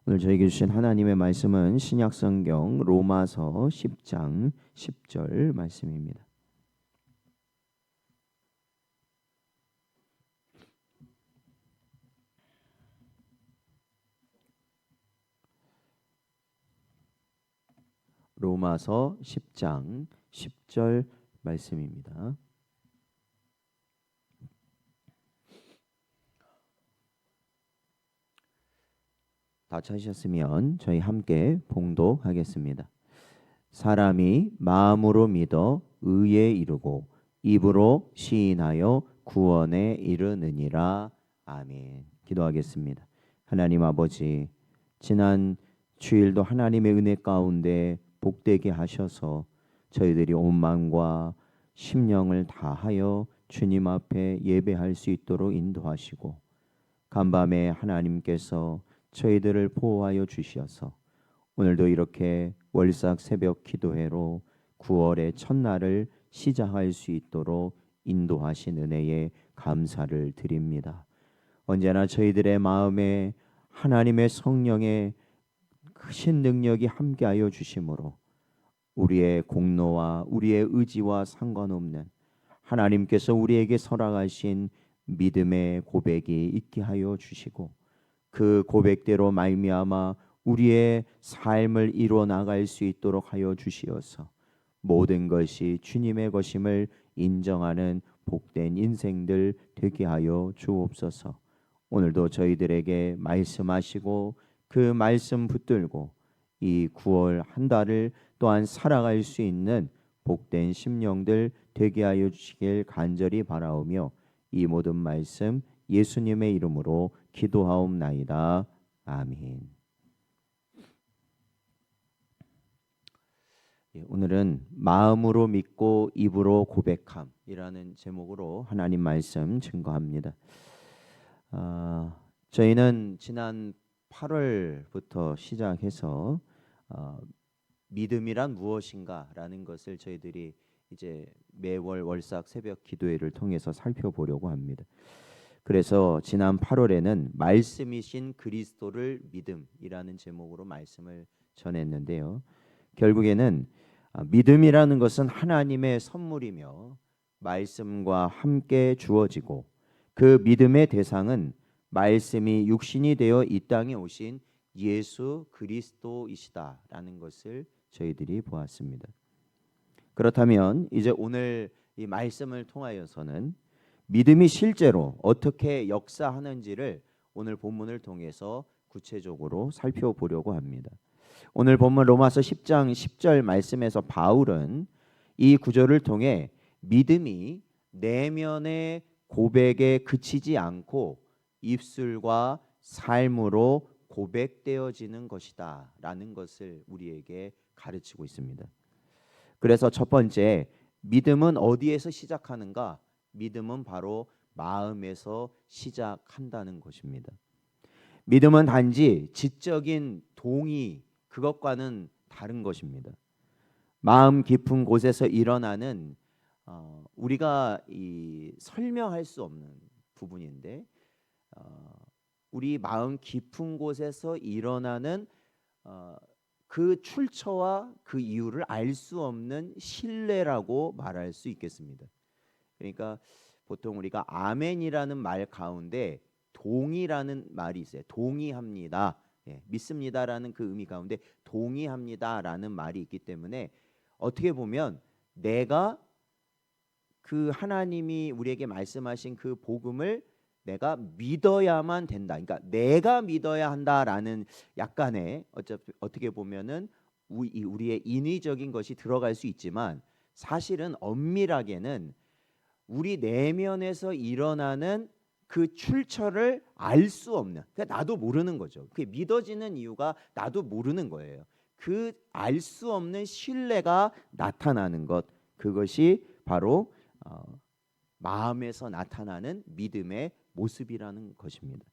오늘 저에게 주신 하나님의 말씀은 신약성경 로마서 10장 10절 말씀입니다. 로마서 10장 10절 말씀입니다. 다 찾으셨으면 저희 함께 봉독하겠습니다. 사람이 마음으로 믿어 의에 이르고 입으로 시인하여 구원에 이르느니라. 아멘. 기도하겠습니다. 하나님 아버지, 지난 주일도 하나님의 은혜 가운데 복되게 하셔서 저희들이 온 마음과 심령을 다하여 주님 앞에 예배할 수 있도록 인도하시고, 간밤에 하나님께서 저희들을 보호하여 주시어서 오늘도 이렇게 월삭 새벽 기도회로 9월의 첫날을 시작할 수 있도록 인도하신 은혜에 감사를 드립니다. 언제나 저희들의 마음에 하나님의 성령의 크신 능력이 함께하여 주심으로 우리의 공로와 우리의 의지와 상관없는 하나님께서 우리에게 설악하신 믿음의 고백이 있게 하여 주시고, 그 고백대로 말미암아 우리의 삶을 이루어 나갈 수 있도록 하여 주시어서 모든 것이 주님의 것임을 인정하는 복된 인생들 되게 하여 주옵소서. 오늘도 저희들에게 말씀하시고 그 말씀 붙들고 이 9월 한 달을 또한 살아갈 수 있는 복된 심령들 되게 하여 주시길 간절히 바라오며, 이 모든 말씀 예수님의 이름으로 기도하옵나이다. 아멘. 오늘은 마음으로 믿고 입으로 고백함이라는 제목으로 하나님 말씀 증거합니다. 저희는 지난 8월부터 시작해서 믿음이란 무엇인가라는 것을 저희들이 이제 매월 월삭 새벽 기도회를 통해서 살펴보려고 합니다. 그래서 지난 8월에는 말씀이신 그리스도를 믿음이라는 제목으로 말씀을 전했는데요. 결국에는 믿음이라는 것은 하나님의 선물이며 말씀과 함께 주어지고, 그 믿음의 대상은 말씀이 육신이 되어 이 땅에 오신 예수 그리스도이시다라는 것을 저희들이 보았습니다. 그렇다면 이제 오늘 이 말씀을 통하여서는 믿음이 실제로 어떻게 역사하는지를 오늘 본문을 통해서 구체적으로 살펴보려고 합니다. 오늘 본문 로마서 10장 10절 말씀에서 바울은 이 구절을 통해 믿음이 내면의 고백에 그치지 않고 입술과 삶으로 고백되어지는 것이다 라는 것을 우리에게 가르치고 있습니다. 그래서 첫 번째, 믿음은 어디에서 시작하는가? 믿음은 바로 마음에서 시작한다는 것입니다. 믿음은 단지 지적인 동의, 그것과는 다른 것입니다. 마음 깊은 곳에서 일어나는 우리가 설명할 수 없는 부분인데, 우리 마음 깊은 곳에서 일어나는 그 출처와 그 이유를 알 수 없는 신뢰라고 말할 수 있겠습니다. 그러니까 보통 우리가 아멘이라는 말 가운데 동의라는 말이 있어요. 동의합니다. 믿습니다라는 그 의미 가운데 동의합니다라는 말이 있기 때문에 어떻게 보면 내가 그 하나님이 우리에게 말씀하신 그 복음을 내가 믿어야만 된다. 그러니까 내가 믿어야 한다라는 약간의 어떻게 보면은 우리의 인위적인 것이 들어갈 수 있지만, 사실은 엄밀하게는 우리 내면에서 일어나는 그 출처를 알 수 없는, 그러니까 나도 모르는 거죠. 그게 믿어지는 이유가 나도 모르는 거예요. 그 알 수 없는 신뢰가 나타나는 것, 그것이 바로 마음에서 나타나는 믿음의 모습이라는 것입니다.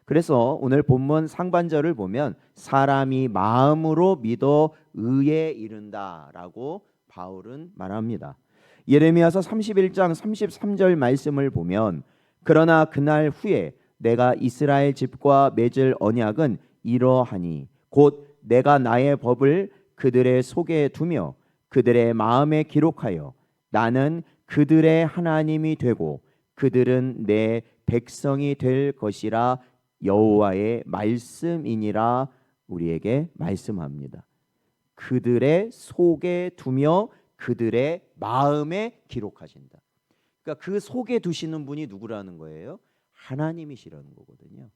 그래서 오늘 본문 상반절을 보면 사람이 마음으로 믿어 의에 이른다라고 바울은 말합니다. 예레미야서 31장 33절 말씀을 보면, 그러나 그날 후에 내가 이스라엘 집과 맺을 언약은 이러하니 곧 내가 나의 법을 그들의 속에 두며 그들의 마음에 기록하여 나는 그들의 하나님이 되고 그들은 내 백성이 될 것이라 여호와의 말씀이니라 우리에게 말씀합니다. 그들의 속에 두며 그들의 마음에 기록하신다. 그러니까 그 속에 두시는 분이 누구라는 거예요? 하나님이시라는 거거든요.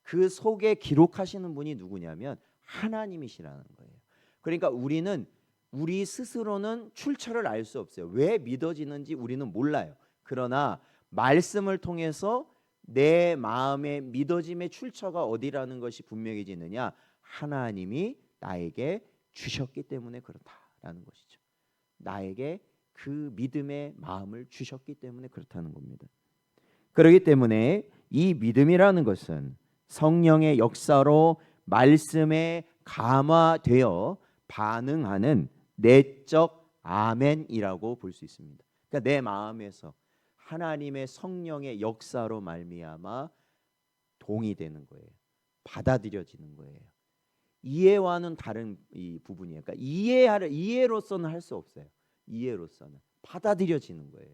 그 속에 기록하시는 분이 누구냐면 하나님이시라는 거예요. 그러니까 우리는 우리 스스로는 출처를 알 수 없어요. 왜 믿어지는지 우리는 몰라요. 그러나 말씀을 통해서 내 마음의 믿어짐의 출처가 어디라는 것이 분명해지느냐? 하나님이 나에게 주셨기 때문에 그렇다라는 것이죠. 나에게 그 믿음의 마음을 주셨기 때문에 그렇다는 겁니다. 그렇기 때문에 이 믿음이라는 것은 성령의 역사로 말씀에 감화되어 반응하는 내적 아멘이라고 볼 수 있습니다. 그러니까 내 마음에서 하나님의 성령의 역사로 말미암아 동의되는 거예요. 받아들여지는 거예요. 이해와는 다른 이 부분이에요. 그러니까 이해로서는 할 수 없어요. 이해로서는 받아들여지는 거예요.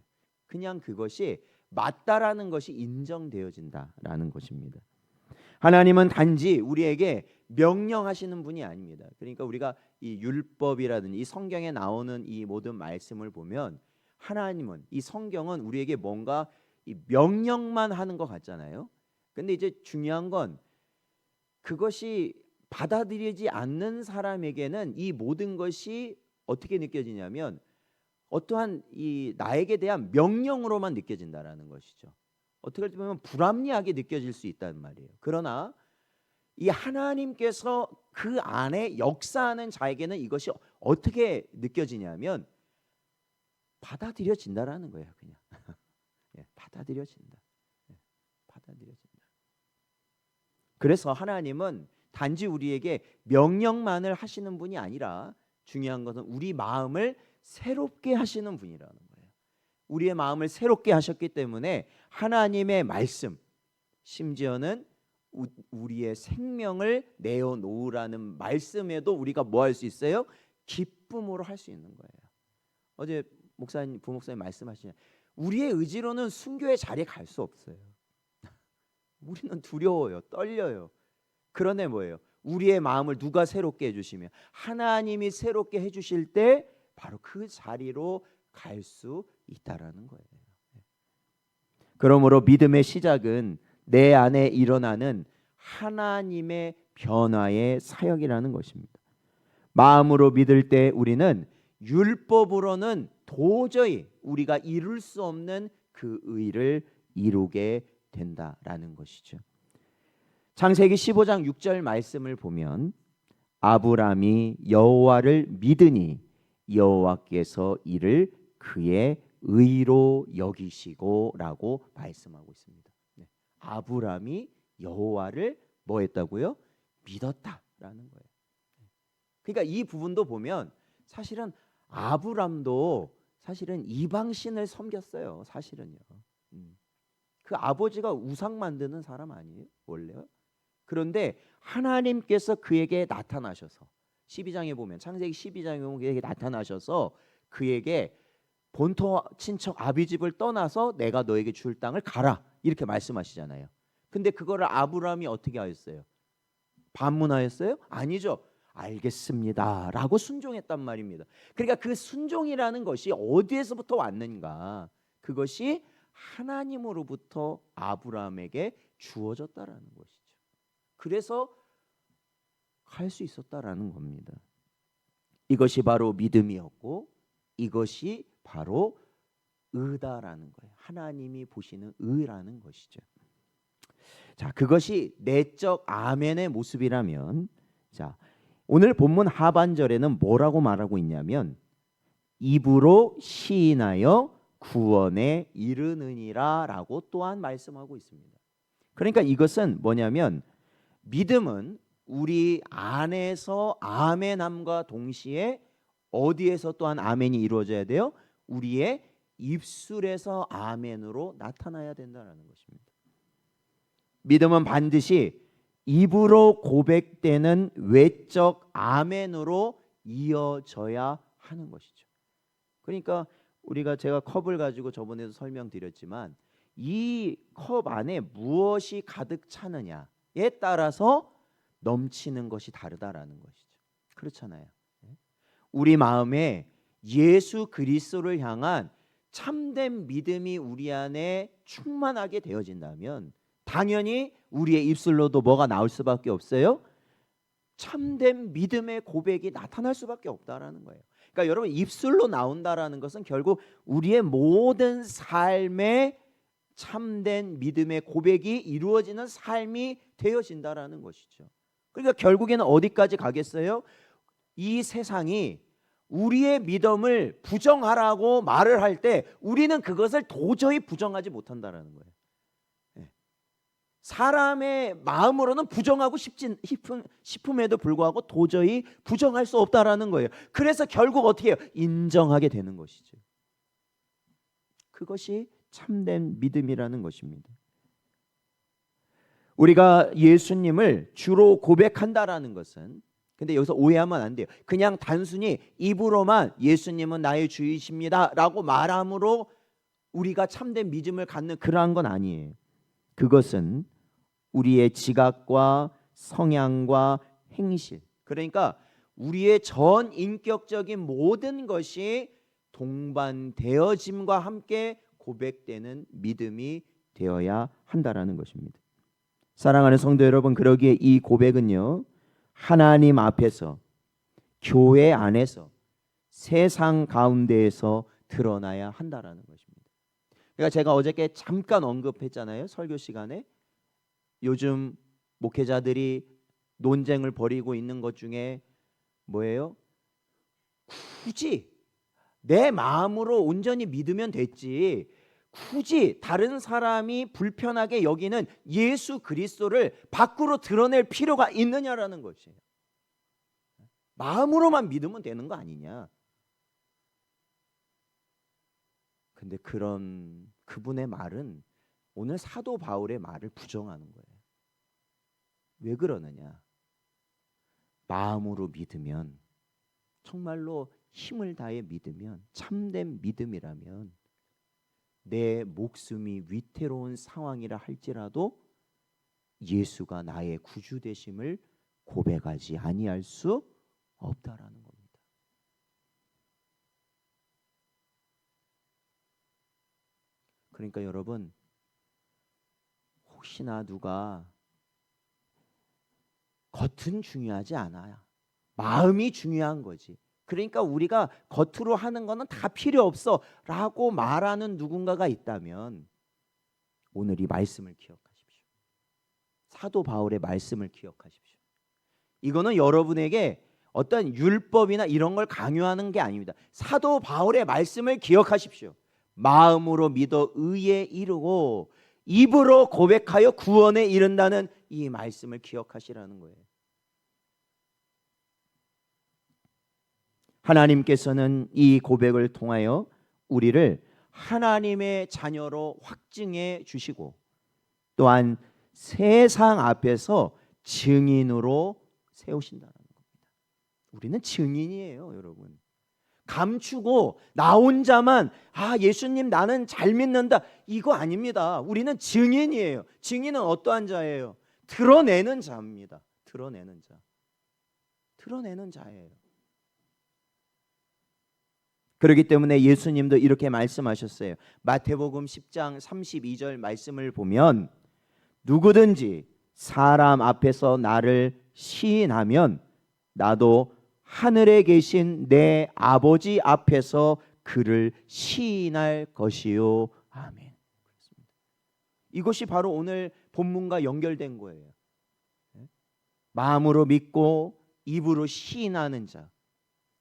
그냥 그것이 맞다라는 것이 인정되어진다라는 것입니다. 하나님은 단지 우리에게 명령하시는 분이 아닙니다. 그러니까 우리가 이 율법이라든지 이 성경에 나오는 이 모든 말씀을 보면 하나님은 이 성경은 우리에게 뭔가 이 명령만 하는 것 같잖아요. 근데 이제 중요한 건 그것이 받아들이지 않는 사람에게는 이 모든 것이 어떻게 느껴지냐면 어떠한 이 나에게 대한 명령으로만 느껴진다라는 것이죠. 어떻게 보면 불합리하게 느껴질 수 있다는 말이에요. 그러나 이 하나님께서 그 안에 역사하는 자에게는 이것이 어떻게 느껴지냐면 받아들여진다라는 거예요. 그냥 받아들여진다. 받아들여진다. 그래서 하나님은 단지 우리에게 명령만을 하시는 분이 아니라 중요한 것은 우리 마음을 새롭게 하시는 분이라는 거예요. 우리의 마음을 새롭게 하셨기 때문에 하나님의 말씀, 심지어는 우리의 생명을 내어놓으라는 말씀에도 우리가 뭐 할 수 있어요? 기쁨으로 할 수 있는 거예요. 어제 부목사님 말씀하시냐, 우리의 의지로는 순교의 자리에 갈 수 없어요. 우리는 두려워요, 떨려요. 그러네 뭐예요? 우리의 마음을 누가 새롭게 해주시며 하나님이 새롭게 해주실 때 바로 그 자리로 갈 수 있다라는 거예요. 그러므로 믿음의 시작은 내 안에 일어나는 하나님의 변화의 사역이라는 것입니다. 마음으로 믿을 때 우리는 율법으로는 도저히 우리가 이룰 수 없는 그 의를 이루게 된다라는 것이죠. 창세기 15장 6절 말씀을 보면 아브람이 여호와를 믿으니 여호와께서 이를 그의 의로 여기시고라고 말씀하고 있습니다. 아브람이 여호와를 뭐 했다고요? 믿었다라는 거예요. 그러니까 이 부분도 보면 사실은 아브람도 사실은 이방신을 섬겼어요. 사실은요. 그 아버지가 우상 만드는 사람 아니에요? 원래요? 그런데 하나님께서 그에게 나타나셔서 12장에 보면 창세기 12장에 보면 그에게 나타나셔서 그에게 본토 친척 아비집을 떠나서 내가 너에게 줄 땅을 가라 이렇게 말씀하시잖아요. 근데 그거를 아브라함이 어떻게 하였어요? 반문하였어요? 아니죠. 알겠습니다 라고 순종했단 말입니다. 그러니까 그 순종이라는 것이 어디에서부터 왔는가? 그것이 하나님으로부터 아브라함에게 주어졌다라는 것이죠. 그래서 갈 수 있었다라는 겁니다. 이것이 바로 믿음이었고 이것이 바로 의다라는 거예요. 하나님이 보시는 의라는 것이죠. 자, 그것이 내적 아멘의 모습이라면, 자, 오늘 본문 하반절에는 뭐라고 말하고 있냐면 입으로 시인하여 구원에 이르느니라라고 또한 말씀하고 있습니다. 그러니까 이것은 뭐냐면 믿음은 우리 안에서 아멘함과 동시에 어디에서 또한 아멘이 이루어져야 돼요? 우리의 입술에서 아멘으로 나타나야 된다는 것입니다. 믿음은 반드시 입으로 고백되는 외적 아멘으로 이어져야 하는 것이죠. 그러니까 제가 컵을 가지고 저번에도 설명드렸지만 이 컵 안에 무엇이 가득 차느냐에 따라서 넘치는 것이 다르다라는 것이죠. 그렇잖아요. 우리 마음에 예수 그리스도를 향한 참된 믿음이 우리 안에 충만하게 되어진다면 당연히 우리의 입술로도 뭐가 나올 수밖에 없어요? 참된 믿음의 고백이 나타날 수밖에 없다라는 거예요. 그러니까 여러분, 입술로 나온다라는 것은 결국 우리의 모든 삶에 참된 믿음의 고백이 이루어지는 삶이 되어진다라는 것이죠. 그러니까 결국에는 어디까지 가겠어요? 이 세상이 우리의 믿음을 부정하라고 말을 할 때 우리는 그것을 도저히 부정하지 못한다라는 거예요. 사람의 마음으로는 부정하고 싶음에도 불구하고 도저히 부정할 수 없다라는 거예요. 그래서 결국 어떻게 해요? 인정하게 되는 것이죠. 그것이 참된 믿음이라는 것입니다. 우리가 예수님을 주로 고백한다라는 것은, 근데 여기서 오해하면 안 돼요. 그냥 단순히 입으로만 예수님은 나의 주이십니다 라고 말함으로 우리가 참된 믿음을 갖는 그러한 건 아니에요. 그것은 우리의 지각과 성향과 행실, 그러니까 우리의 전 인격적인 모든 것이 동반되어짐과 함께 고백되는 믿음이 되어야 한다라는 것입니다. 사랑하는 성도 여러분, 그러기에 이 고백은요, 하나님 앞에서, 교회 안에서, 세상 가운데에서 드러나야 한다라는 것입니다. 그러니까 제가 어저께 잠깐 언급했잖아요. 설교 시간에 요즘 목회자들이 논쟁을 벌이고 있는 것 중에 뭐예요? 굳이 내 마음으로 온전히 믿으면 됐지, 굳이 다른 사람이 불편하게 여기는 예수 그리스도를 밖으로 드러낼 필요가 있느냐라는 것이에요. 마음으로만 믿으면 되는 거 아니냐. 근데 그분의 말은 오늘 사도 바울의 말을 부정하는 거예요. 왜 그러느냐? 마음으로 믿으면, 정말로 힘을 다해 믿으면, 참된 믿음이라면 내 목숨이 위태로운 상황이라 할지라도 예수가 나의 구주 되심을 고백하지 아니할 수 없다라는 겁니다. 그러니까 여러분, 혹시나 누가 겉은 중요하지 않아요. 마음이 중요한 거지. 그러니까 우리가 겉으로 하는 거는 다 필요 없어 라고 말하는 누군가가 있다면 오늘 이 말씀을 기억하십시오. 사도 바울의 말씀을 기억하십시오. 이거는 여러분에게 어떤 율법이나 이런 걸 강요하는 게 아닙니다. 사도 바울의 말씀을 기억하십시오. 마음으로 믿어 의에 이르고 입으로 고백하여 구원에 이른다는 이 말씀을 기억하시라는 거예요. 하나님께서는 이 고백을 통하여 우리를 하나님의 자녀로 확증해 주시고 또한 세상 앞에서 증인으로 세우신다는 겁니다. 우리는 증인이에요, 여러분. 감추고 나 혼자만 예수님 나는 잘 믿는다, 이거 아닙니다. 우리는 증인이에요. 증인은 어떠한 자예요? 드러내는 자입니다. 드러내는 자. 드러내는 자예요. 그렇기 때문에 예수님도 이렇게 말씀하셨어요. 마태복음 10장 32절 말씀을 보면 누구든지 사람 앞에서 나를 시인하면 나도 하늘에 계신 내 아버지 앞에서 그를 시인할 것이요. 아멘. 이것이 바로 오늘 본문과 연결된 거예요. 마음으로 믿고 입으로 시인하는 자,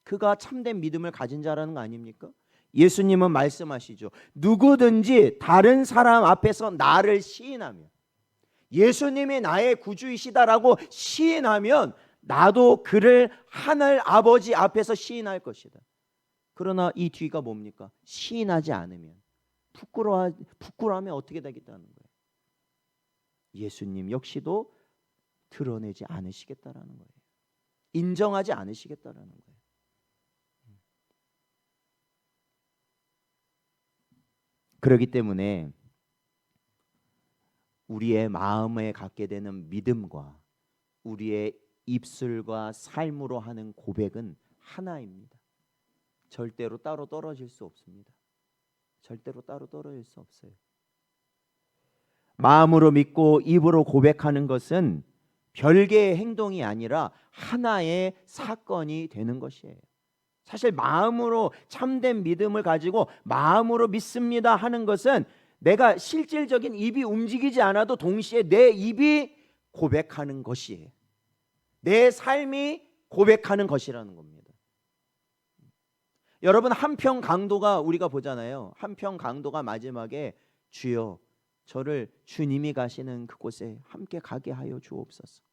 그가 참된 믿음을 가진 자라는 거 아닙니까? 예수님은 말씀하시죠. 누구든지 다른 사람 앞에서 나를 시인하면, 예수님이 나의 구주이시다라고 시인하면 나도 그를 하늘 아버지 앞에서 시인할 것이다. 그러나 이 뒤가 뭡니까? 시인하지 않으면, 부끄러워하면 어떻게 되겠다는 거예요? 예수님 역시도 드러내지 않으시겠다라는 거예요. 인정하지 않으시겠다라는 거예요. 그렇기 때문에 우리의 마음에 갖게 되는 믿음과 우리의 입술과 삶으로 하는 고백은 하나입니다. 절대로 따로 떨어질 수 없습니다. 절대로 따로 떨어질 수 없어요. 마음으로 믿고 입으로 고백하는 것은 별개의 행동이 아니라 하나의 사건이 되는 것이에요. 사실 마음으로 참된 믿음을 가지고 마음으로 믿습니다 하는 것은 내가 실질적인 입이 움직이지 않아도 동시에 내 입이 고백하는 것이에요. 내 삶이 고백하는 것이라는 겁니다. 여러분, 한평 강도가 우리가 보잖아요. 한평 강도가 마지막에 주여 저를 주님이 가시는 그곳에 함께 가게 하여 주옵소서.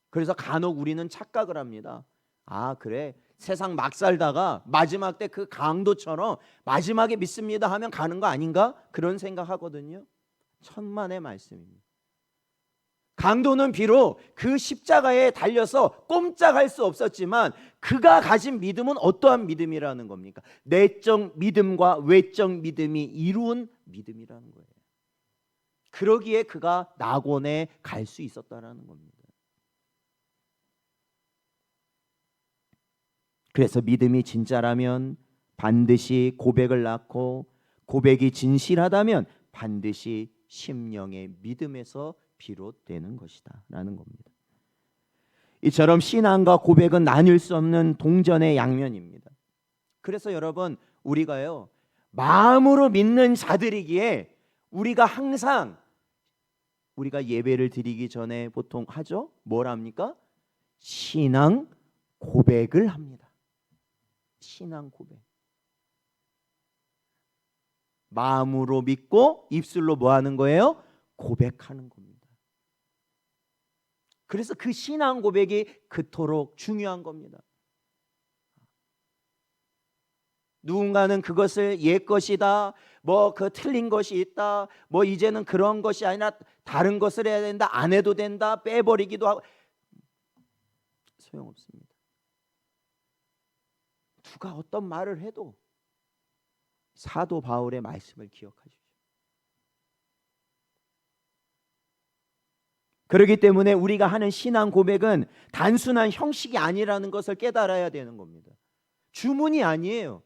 그래서 간혹 우리는 착각을 합니다. 아 그래, 세상 막 살다가 마지막 때 그 강도처럼 마지막에 믿습니다 하면 가는 거 아닌가? 그런 생각하거든요. 천만의 말씀입니다. 강도는 비록 그 십자가에 달려서 꼼짝할 수 없었지만 그가 가진 믿음은 어떠한 믿음이라는 겁니까? 내적 믿음과 외적 믿음이 이룬 믿음이라는 거예요. 그러기에 그가 낙원에 갈 수 있었다라는 겁니다. 그래서 믿음이 진짜라면 반드시 고백을 낳고, 고백이 진실하다면 반드시 심령의 믿음에서 비롯되는 것이다 라는 겁니다. 이처럼 신앙과 고백은 나뉠 수 없는 동전의 양면입니다. 그래서 여러분, 우리가요 마음으로 믿는 자들이기에 우리가 항상 우리가 예배를 드리기 전에 보통 하죠. 뭘 합니까? 신앙 고백을 합니다. 신앙 고백. 마음으로 믿고 입술로 뭐 하는 거예요? 고백하는 겁니다. 그래서 그 신앙 고백이 그토록 중요한 겁니다. 누군가는 그것을 옛 것이다, 뭐 그 틀린 것이 있다, 뭐 이제는 그런 것이 아니라 다른 것을 해야 된다, 안 해도 된다, 빼버리기도 하고, 소용없습니다. 누가 어떤 말을 해도 사도 바울의 말씀을 기억하십시오. 그렇기 때문에 우리가 하는 신앙 고백은 단순한 형식이 아니라는 것을 깨달아야 되는 겁니다. 주문이 아니에요.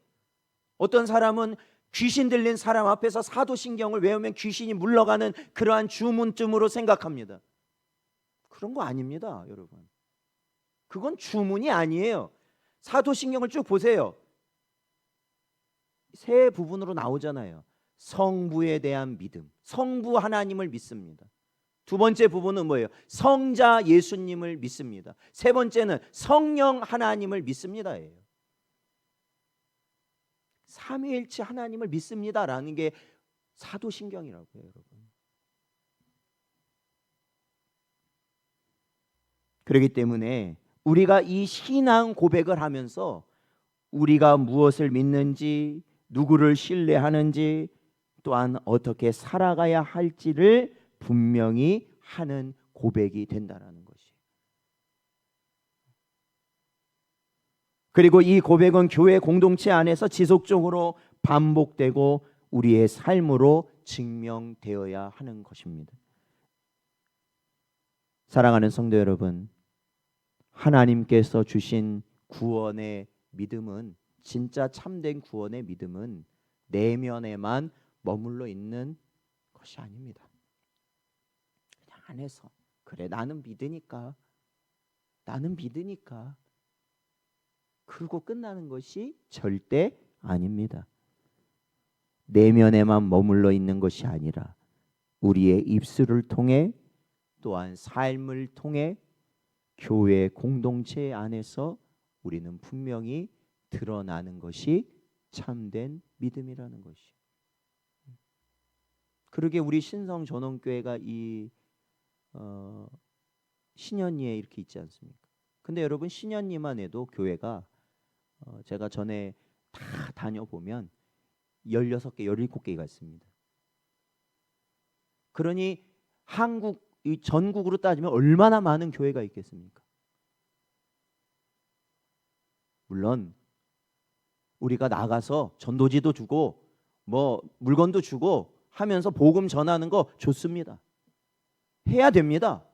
어떤 사람은 귀신 들린 사람 앞에서 사도신경을 외우면 귀신이 물러가는 그러한 주문쯤으로 생각합니다. 그런 거 아닙니다, 여러분. 그건 주문이 아니에요. 사도신경을 쭉 보세요. 세 부분으로 나오잖아요. 성부에 대한 믿음, 성부 하나님을 믿습니다. 두 번째 부분은 뭐예요? 성자 예수님을 믿습니다. 세 번째는 성령 하나님을 믿습니다예요. 삼위일체 하나님을 믿습니다라는 게 사도신경이라고요, 여러분. 그렇기 때문에 우리가 이 신앙 고백을 하면서 우리가 무엇을 믿는지, 누구를 신뢰하는지, 또한 어떻게 살아가야 할지를 분명히 하는 고백이 된다라는 것이. 그리고 이 고백은 교회 공동체 안에서 지속적으로 반복되고 우리의 삶으로 증명되어야 하는 것입니다. 사랑하는 성도 여러분, 하나님께서 주신 구원의 믿음은, 진짜 참된 구원의 믿음은 내면에만 머물러 있는 것이 아닙니다. 그냥 안에서 그래 나는 믿으니까 그러고 끝나는 것이 절대 아닙니다. 내면에만 머물러 있는 것이 아니라 우리의 입술을 통해, 또한 삶을 통해 교회 공동체 안에서 우리는 분명히 드러나는 것이 참된 믿음이라는 것이. 그러게 우리 신성전원교회가 이 신현리에 이렇게 있지 않습니까? 근데 여러분, 신현리만 해도 교회가 제가 전에 다 다녀보면 16개, 17개가 있습니다. 그러니 한국 이 전국으로 따지면 얼마나 많은 교회가 있겠습니까? 물론 우리가 나가서 전도지도 주고 뭐 물건도 주고 하면서 복음 전하는 거 좋습니다. 해야 됩니다.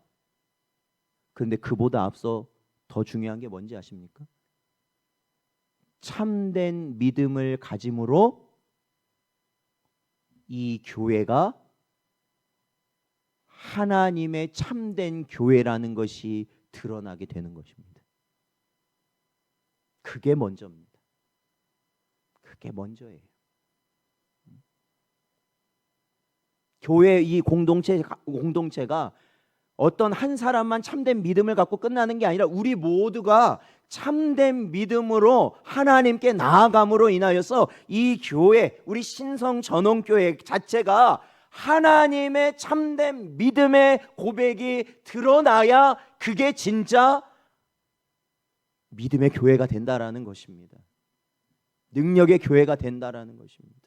그런데 그보다 앞서 더 중요한 게 뭔지 아십니까? 참된 믿음을 가짐으로 이 교회가 하나님의 참된 교회라는 것이 드러나게 되는 것입니다. 그게 먼저입니다. 그게 먼저예요. 교회 이 공동체가 어떤 한 사람만 참된 믿음을 갖고 끝나는 게 아니라 우리 모두가 참된 믿음으로 하나님께 나아감으로 인하여서 이 교회, 우리 신성전원교회 자체가 하나님의 참된 믿음의 고백이 드러나야 그게 진짜 믿음의 교회가 된다라는 것입니다. 능력의 교회가 된다라는 것입니다.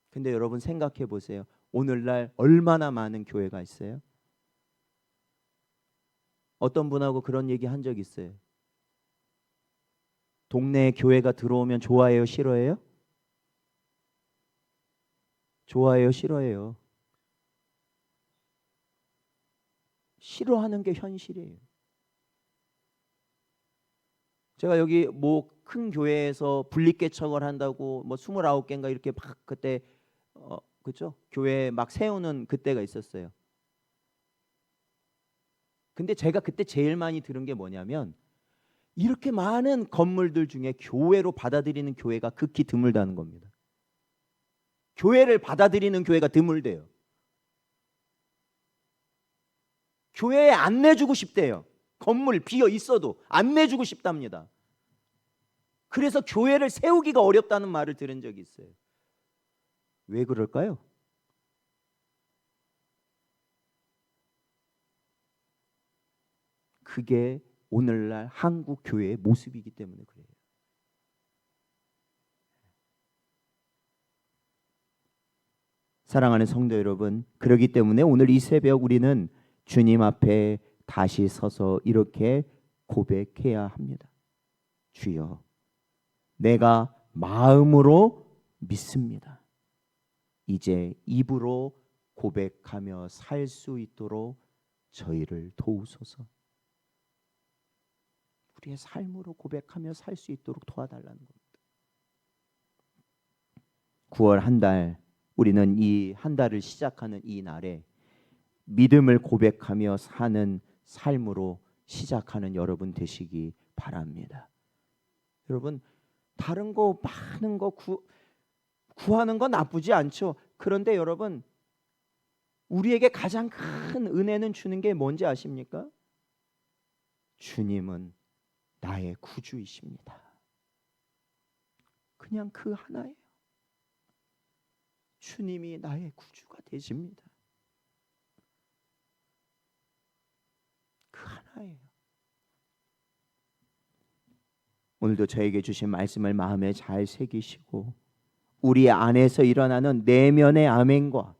근데 여러분 생각해 보세요. 오늘날 얼마나 많은 교회가 있어요? 어떤 분하고 그런 얘기 한 적 있어요. 동네에 교회가 들어오면 좋아해요, 싫어해요? 좋아해요, 싫어해요? 싫어하는 게 현실이에요. 제가 여기 뭐 큰 교회에서 분립개척을 한다고 뭐 29개인가 이렇게 막 그때 그죠? 교회 막 세우는 그때가 있었어요. 근데 제가 그때 제일 많이 들은 게 뭐냐면 이렇게 많은 건물들 중에 교회로 받아들이는 교회가 극히 드물다는 겁니다. 교회를 받아들이는 교회가 드물대요. 교회에 안 내주고 싶대요. 건물 비어 있어도 안 내주고 싶답니다. 그래서 교회를 세우기가 어렵다는 말을 들은 적이 있어요. 왜 그럴까요? 그게 오늘날 한국 교회의 모습이기 때문에 그래요. 사랑하는 성도 여러분, 그렇기 때문에 오늘 이 새벽 우리는 주님 앞에 다시 서서 이렇게 고백해야 합니다. 주여, 내가 마음으로 믿습니다. 이제 입으로 고백하며 살 수 있도록 저희를 도우소서. 우리의 삶으로 고백하며 살 수 있도록 도와달라는 겁니다. 9월 한 달, 우리는 이 한 달을 시작하는 이 날에 믿음을 고백하며 사는 삶으로 시작하는 여러분 되시기 바랍니다. 여러분, 다른 거 많은 거 구하는 건 나쁘지 않죠. 그런데 여러분, 우리에게 가장 큰 은혜는 주는 게 뭔지 아십니까? 주님은 나의 구주이십니다. 그냥 그 하나예요. 주님이 나의 구주가 되십니다. 그 하나예요. 오늘도 저에게 주신 말씀을 마음에 잘 새기시고 우리 안에서 일어나는 내면의 아멘과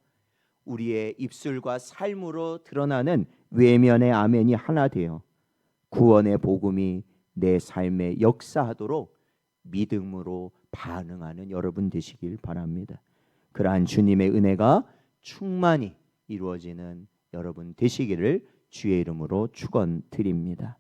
우리의 입술과 삶으로 드러나는 외면의 아멘이 하나 되어 구원의 복음이 내 삶에 역사하도록 믿음으로 반응하는 여러분 되시길 바랍니다. 그러한 주님의 은혜가 충만히 이루어지는 여러분 되시기를 주의 이름으로 축원드립니다.